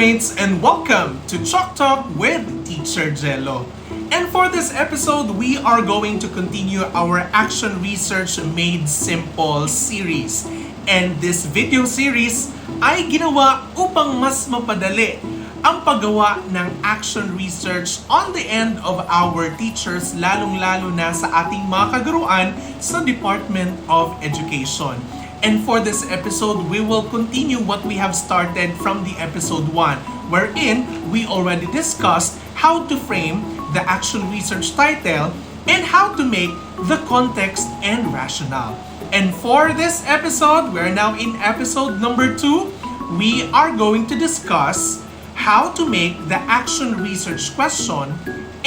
Chalkmates, and welcome to Chalk Talk with Teacher Jello. And for this episode, we are going to continue our Action Research Made Simple series. And this video series ay ginawa upang mas mapadali ang paggawa ng action research on the end of our teachers, lalong-lalo na sa ating mga kagaruan sa Department of Education. And for this episode, we will continue what we have started from the episode 1, wherein we already discussed how to frame the action research title and how to make the context and rationale. And for this episode, we're now in episode number 2, we are going to discuss how to make the action research question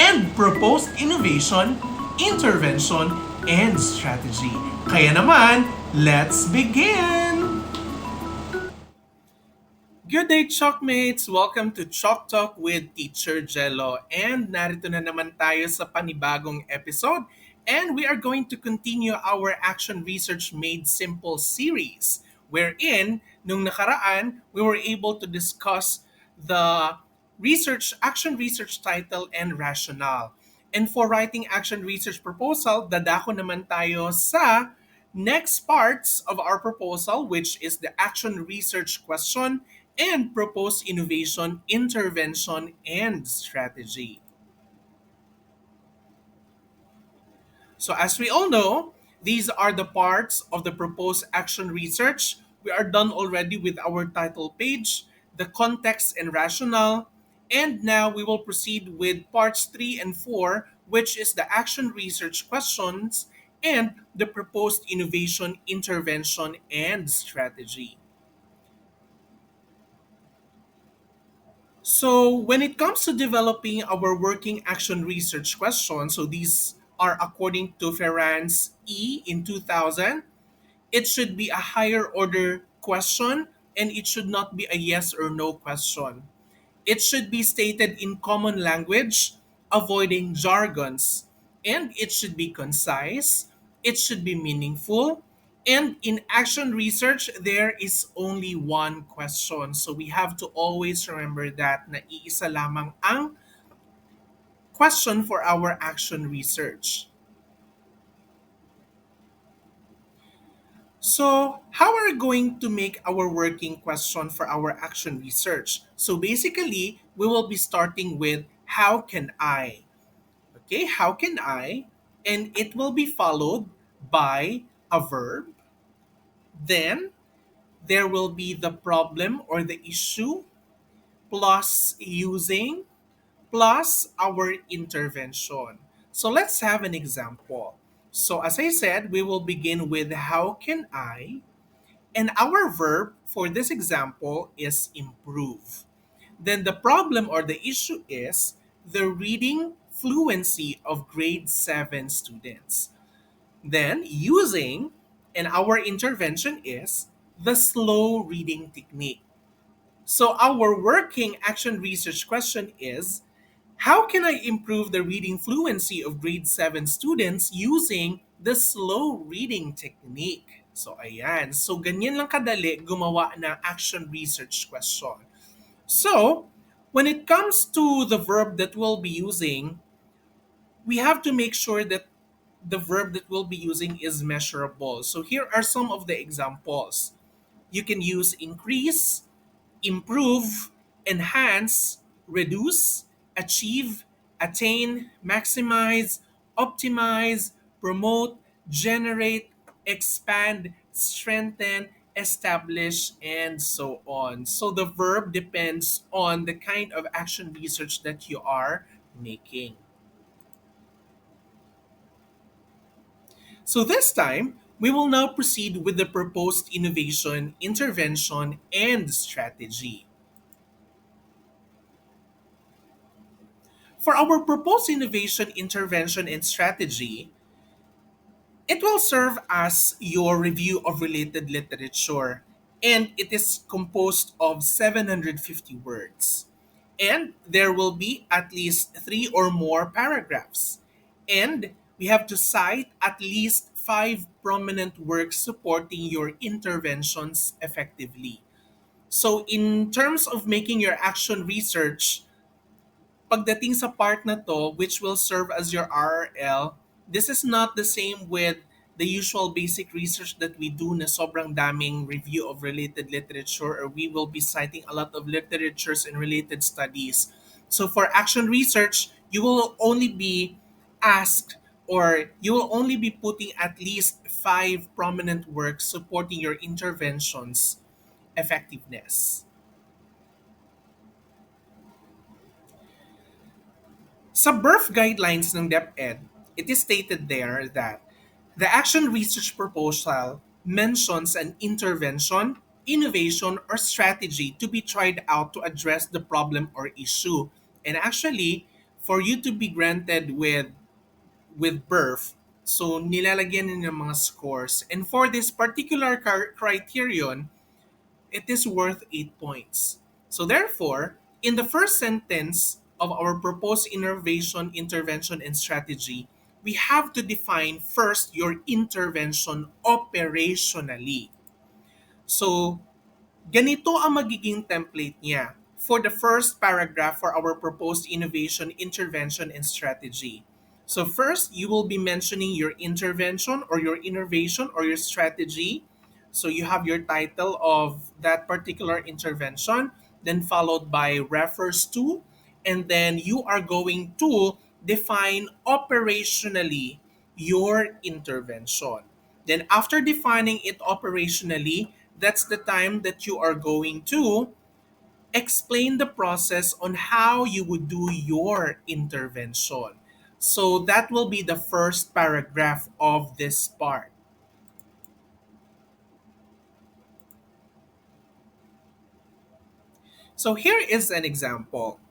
and proposed innovation, intervention, and strategy. Kaya naman, let's begin! Good day, Chalkmates! Welcome to Chalk Talk with Teacher Jello. And narito na naman tayo sa panibagong episode. And we are going to continue our Action Research Made Simple series, wherein, nung nakaraan, we were able to discuss the action research title and rationale. And for writing action research proposal, dadako naman tayo sa next parts of our proposal, which is the action research question and proposed innovation, intervention, and strategy. So as we all know, these are the parts of the proposed action research. We are done already with our title page, the context and rationale, and now we will proceed with parts 3 and 4, which is the action research questions and the proposed innovation, intervention, and strategy. So when it comes to developing our working action research questions, so these are according to Ferran's in 2000, it should be a higher order question and it should not be a yes or no question. It should be stated in common language, avoiding jargons, and it should be concise, it should be meaningful, and in action research, there is only one question. So we have to always remember that na iisa lamang ang question for our action research. So, how are we going to make our working question for our action research? So, basically, we will be starting with how can I? Okay, how can I? And it will be followed by a verb. Then, there will be the problem or the issue plus using plus our intervention. So, let's have an example. So, as I said, we will begin with how can I? And our verb for this example is improve. Then the problem or the issue is the reading fluency of grade 7 students. Then using, and our intervention is the slow reading technique. So our working action research question is, how can I improve the reading fluency of grade 7 students using the slow reading technique? So ayan. So ganyan lang kadali gumawa ng action research question. So, when it comes to the verb that we'll be using, we have to make sure that the verb that we'll be using is measurable. So here are some of the examples. You can use increase, improve, enhance, reduce, achieve, attain, maximize, optimize, promote, generate, expand, strengthen, establish, and so on. So the verb depends on the kind of action research that you are making. So this time, we will now proceed with the proposed innovation, intervention, and strategy. For our proposed innovation, intervention, and strategy, it will serve as your review of related literature, and it is composed of 750 words. And there will be at least 3 or more paragraphs. And we have to cite at least 5 prominent works supporting your interventions effectively. So in terms of making your action research, pagdating sa part na to, which will serve as your RRL, this is not the same with the usual basic research that we do na sobrang daming review of related literature, or we will be citing a lot of literatures and related studies. So for action research, you will only be asked, or you will only be putting at least five prominent works supporting your intervention's effectiveness. Sa birth guidelines ng DepEd, it is stated there that the action research proposal mentions an intervention, innovation, or strategy to be tried out to address the problem or issue. And actually, for you to be granted with birth, so nilalagyan nila ng mga scores. And for this particular criterion, it is worth 8 points. So therefore, in the first sentence of our proposed innovation, intervention, and strategy, we have to define first your intervention operationally. So ganito ang magiging template niya for the first paragraph for our proposed innovation, intervention, and strategy. So first, you will be mentioning your intervention or your innovation or your strategy. So you have your title of that particular intervention, then followed by refers to, and then you are going to define operationally your intervention. Then after defining it operationally, that's the time that you are going to explain the process on how you would do your intervention. So that will be the first paragraph of this part. So here is an example.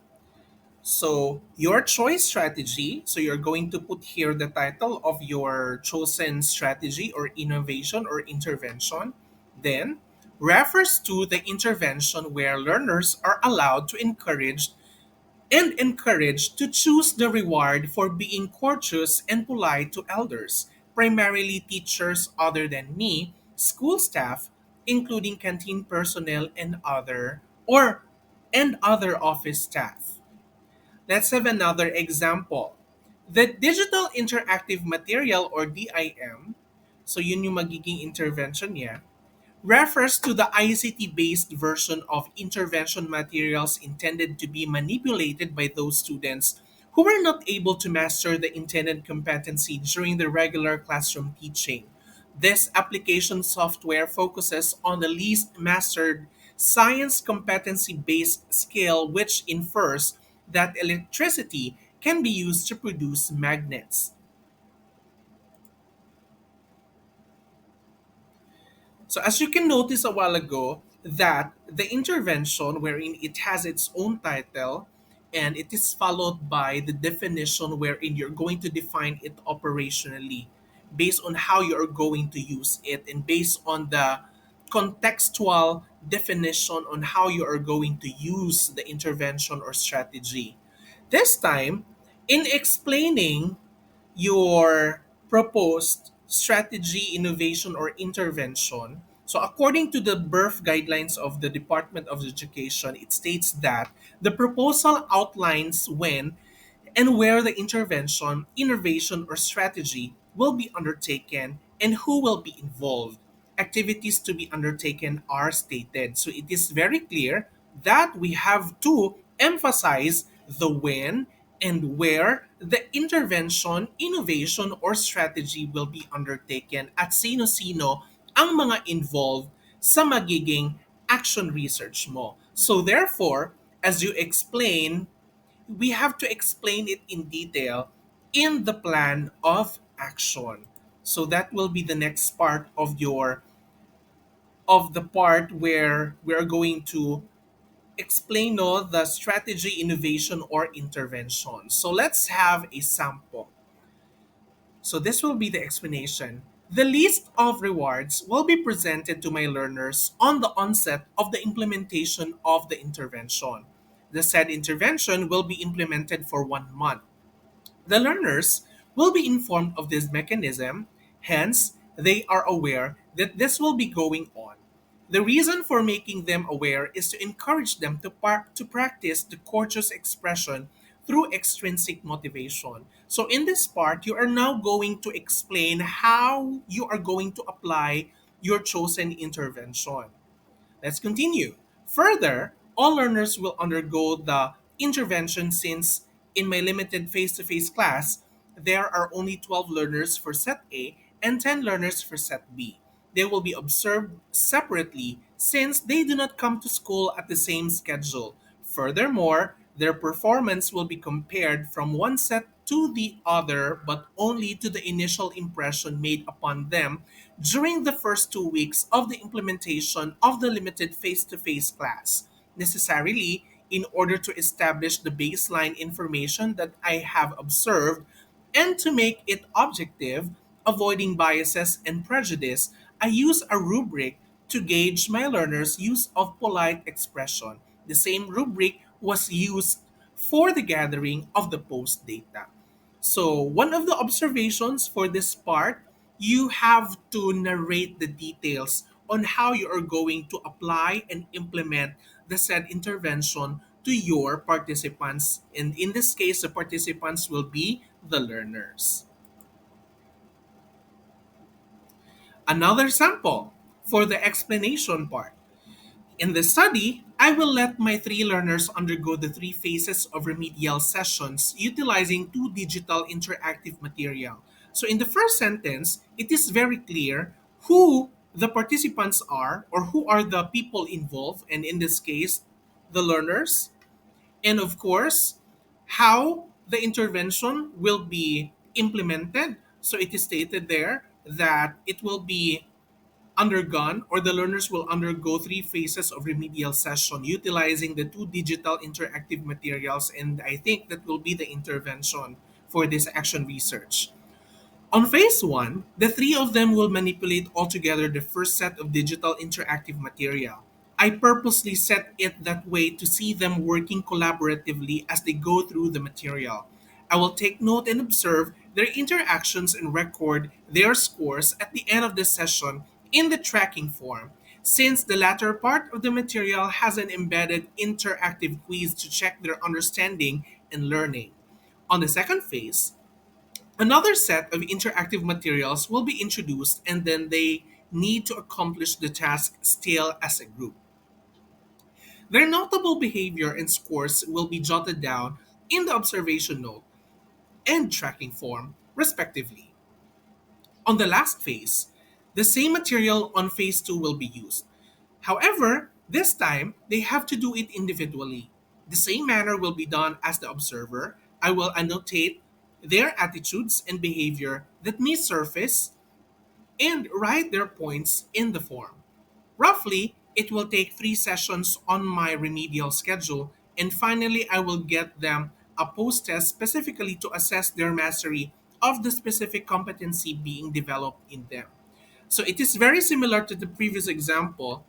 So your choice strategy, so you're going to put here the title of your chosen strategy or innovation or intervention, then refers to the intervention where learners are allowed to encouraged to choose the reward for being courteous and polite to elders, primarily teachers other than me, school staff, including canteen personnel and other office staff. Let's have another example. The digital interactive material or DIM, so yun yung magiging intervention niya, refers to the ICT-based version of intervention materials intended to be manipulated by those students who were not able to master the intended competency during the regular classroom teaching. This application software focuses on the least mastered science competency based skill, which infers that electricity can be used to produce magnets. So as you can notice a while ago, that the intervention wherein it has its own title and it is followed by the definition wherein you're going to define it operationally based on how you're going to use it and based on the contextual definition on how you are going to use the intervention or strategy. This time, in explaining your proposed strategy, innovation, or intervention. So, according to the birth guidelines of the Department of Education, it states that the proposal outlines when and where the intervention, innovation, or strategy will be undertaken and who will be involved. Activities to be undertaken are stated. So it is very clear that we have to emphasize the when and where the intervention, innovation, or strategy will be undertaken at sino-sino ang mga involved sa magiging action research mo. So therefore, as you explain, we have to explain it in detail in the plan of action. So that will be the next part of the part where we are going to explain no, the strategy, innovation, or intervention. So let's have a sample. So this will be the explanation. The list of rewards will be presented to my learners on the onset of the implementation of the intervention. The said intervention will be implemented for 1 month. The learners will be informed of this mechanism, hence, they are aware that this will be going on. The reason for making them aware is to encourage them to practice the courteous expression through extrinsic motivation. So, in this part, you are now going to explain how you are going to apply your chosen intervention. Let's continue. Further, all learners will undergo the intervention since in my limited face to face class, there are only 12 learners for set A and 10 learners for set B. They will be observed separately since they do not come to school at the same schedule. Furthermore, their performance will be compared from one set to the other, but only to the initial impression made upon them during the first 2 weeks of the implementation of the limited face to face class, necessarily in order to establish the baseline information that I have observed and to make it objective, avoiding biases and prejudice. I use a rubric to gauge my learners' use of polite expression. The same rubric was used for the gathering of the post data. So, one of the observations for this part, you have to narrate the details on how you are going to apply and implement the said intervention to your participants. And in this case, the participants will be the learners. Another sample for the explanation part. In the study, I will let my three learners undergo the three phases of remedial sessions utilizing two digital interactive material. So in the first sentence, it is very clear who the participants are or who are the people involved, and in this case, the learners, and of course, how the intervention will be implemented. So it is stated there that it will be undergone or the learners will undergo three phases of remedial session utilizing the two digital interactive materials, and I think that will be the intervention for this action research. On phase one, the three of them will manipulate altogether the first set of digital interactive material. I purposely set it that way to see them working collaboratively as they go through the material. I will take note and observe their interactions and record their scores at the end of the session in the tracking form, since the latter part of the material has an embedded interactive quiz to check their understanding and learning. On the second phase, another set of interactive materials will be introduced, and then they need to accomplish the task still as a group. Their notable behavior and scores will be jotted down in the observation note and tracking form, respectively. On the last phase, the same material on phase 2 will be used. However, this time they have to do it individually. The same manner will be done as the observer. I will annotate their attitudes and behavior that may surface and write their points in the form. Roughly, it will take 3 sessions on my remedial schedule, and finally, I will get them a post test specifically to assess their mastery of the specific competency being developed in them. So it is very similar to the previous example.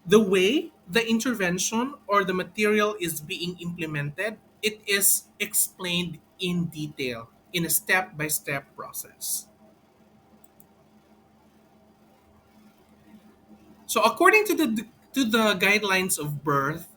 The way the intervention or the material is being implemented, it is explained in detail in a step by step process. So according to the guidelines of birth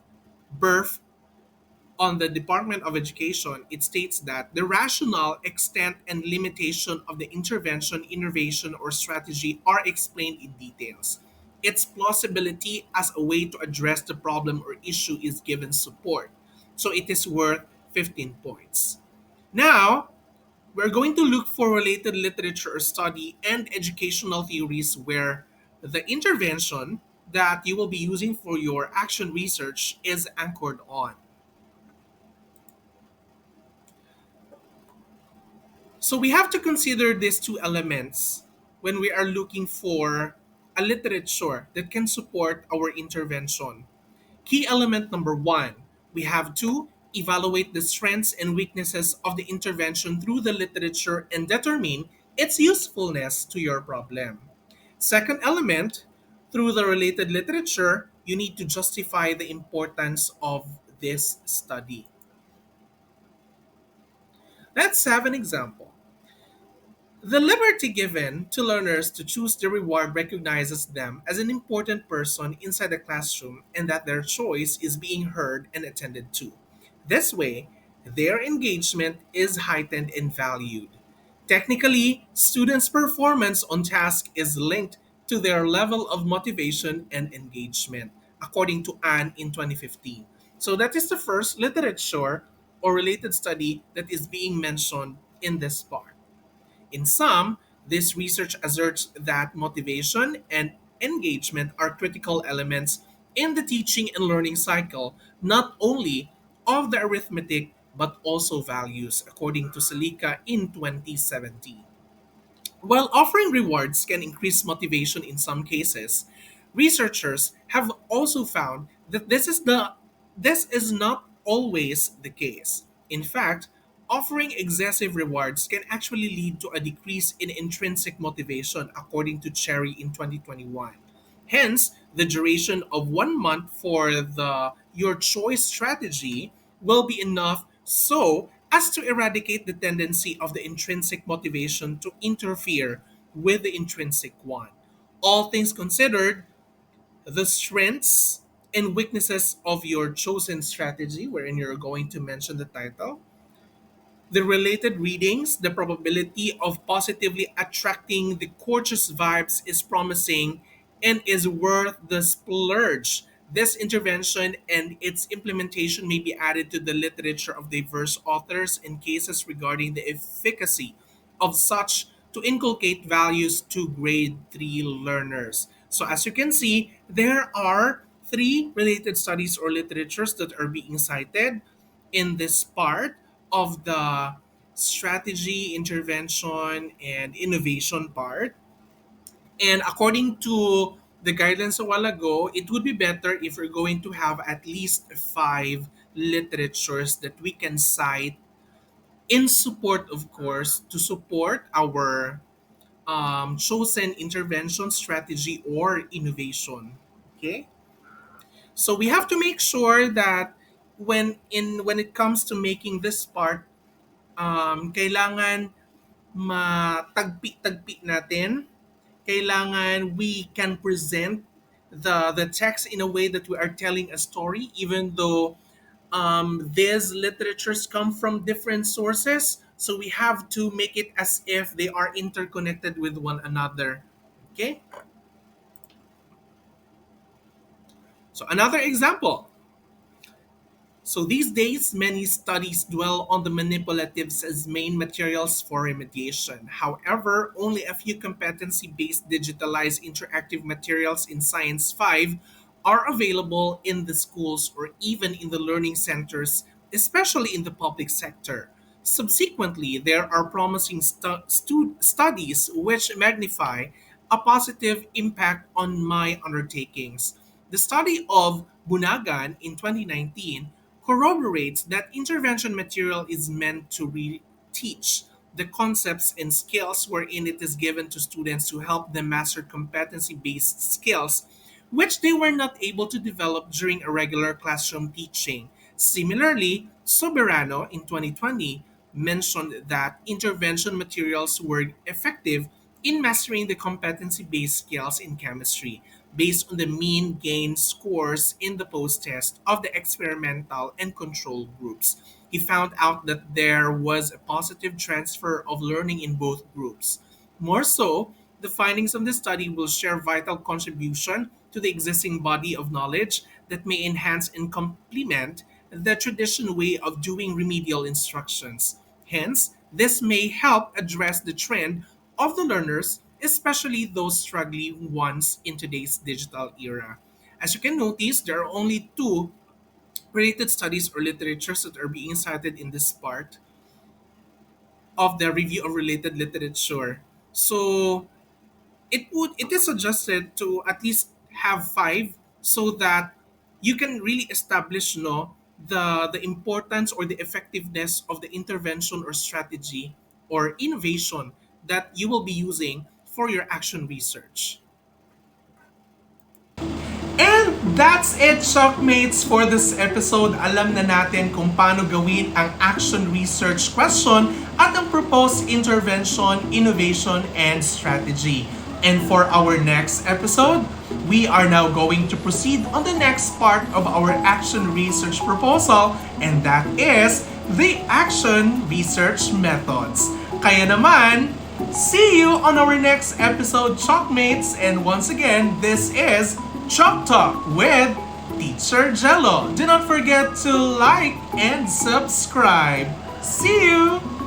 on the Department of Education, it states that the rationale, extent, and limitation of the intervention, innovation, or strategy are explained in details. Its plausibility as a way to address the problem or issue is given support. So it is worth 15 points. Now, we're going to look for related literature or study and educational theories where the intervention that you will be using for your action research is anchored on. So we have to consider these two elements when we are looking for a literature that can support our intervention. Key element number one, we have to evaluate the strengths and weaknesses of the intervention through the literature and determine its usefulness to your problem. Second element, through the related literature, you need to justify the importance of this study. Let's have an example. The liberty given to learners to choose the reward recognizes them as an important person inside the classroom and that their choice is being heard and attended to. This way, their engagement is heightened and valued. Technically, students' performance on task is linked to their level of motivation and engagement, according to Anne in 2015. So, that is the first literature or related study that is being mentioned in this part. In sum, this research asserts that motivation and engagement are critical elements in the teaching and learning cycle, not only of the arithmetic but also values, according to Salika in 2017. While offering rewards can increase motivation in some cases, researchers have also found that this is not always the case. In fact, offering excessive rewards can actually lead to a decrease in intrinsic motivation, according to Cherry in 2021. Hence, the duration of 1 month for the your choice strategy will be enough so as to eradicate the tendency of the intrinsic motivation to interfere with the intrinsic one. All things considered, the strengths and weaknesses of your chosen strategy, wherein you're going to mention the title, the related readings, the probability of positively attracting the gorgeous vibes is promising and is worth the splurge. This intervention and its implementation may be added to the literature of diverse authors in cases regarding the efficacy of such to inculcate values to grade 3 learners. So, as you can see, there are three related studies or literatures that are being cited in this part of the strategy, intervention, and innovation part. And according to the guidelines a while ago, it would be better if we're going to have at least five literatures that we can cite in support, of course, to support our chosen intervention strategy or innovation. Okay, so we have to make sure that when it comes to making this part, kailangan matagpi-tagpi natin. Kailangan we can present the text in a way that we are telling a story, even though these literatures come from different sources. So we have to make it as if they are interconnected with one another. Okay? So another example. So these days, many studies dwell on the manipulatives as main materials for remediation. However, only a few competency-based digitalized interactive materials in Science 5 are available in the schools or even in the learning centers, especially in the public sector. Subsequently, there are promising studies which magnify a positive impact on my undertakings. The study of Bunagan in 2019 corroborates that intervention material is meant to teach the concepts and skills wherein it is given to students to help them master competency based skills which they were not able to develop during a regular classroom teaching. Similarly, Soberano in 2020 mentioned that intervention materials were effective in mastering the competency based skills in chemistry based on the mean gain scores in the post test of the experimental and control groups. He found out that there was a positive transfer of learning in both groups. More so, the findings of the study will share vital contribution to the existing body of knowledge that may enhance and complement the traditional way of doing remedial instructions. Hence, this may help address the trend of the learners, especially those struggling ones in today's digital era. As you can notice, there are only two related studies or literatures that are being cited in this part of the review of related literature. So it is suggested to at least have five so that you can really establish the importance or the effectiveness of the intervention or strategy or innovation that you will be using for your action research. And That's it, Shockmates, for this episode. Alam na natin kung paano gawin ang action research question at ang proposed intervention, innovation, and strategy. And for our next episode, we are now going to proceed on the next part of our action research proposal, and that is the action research methods. Kaya naman, see you on our next episode, Shockmates. And once again, this is Chalk Talk with Teacher Jello. Do not forget to like and subscribe. See you!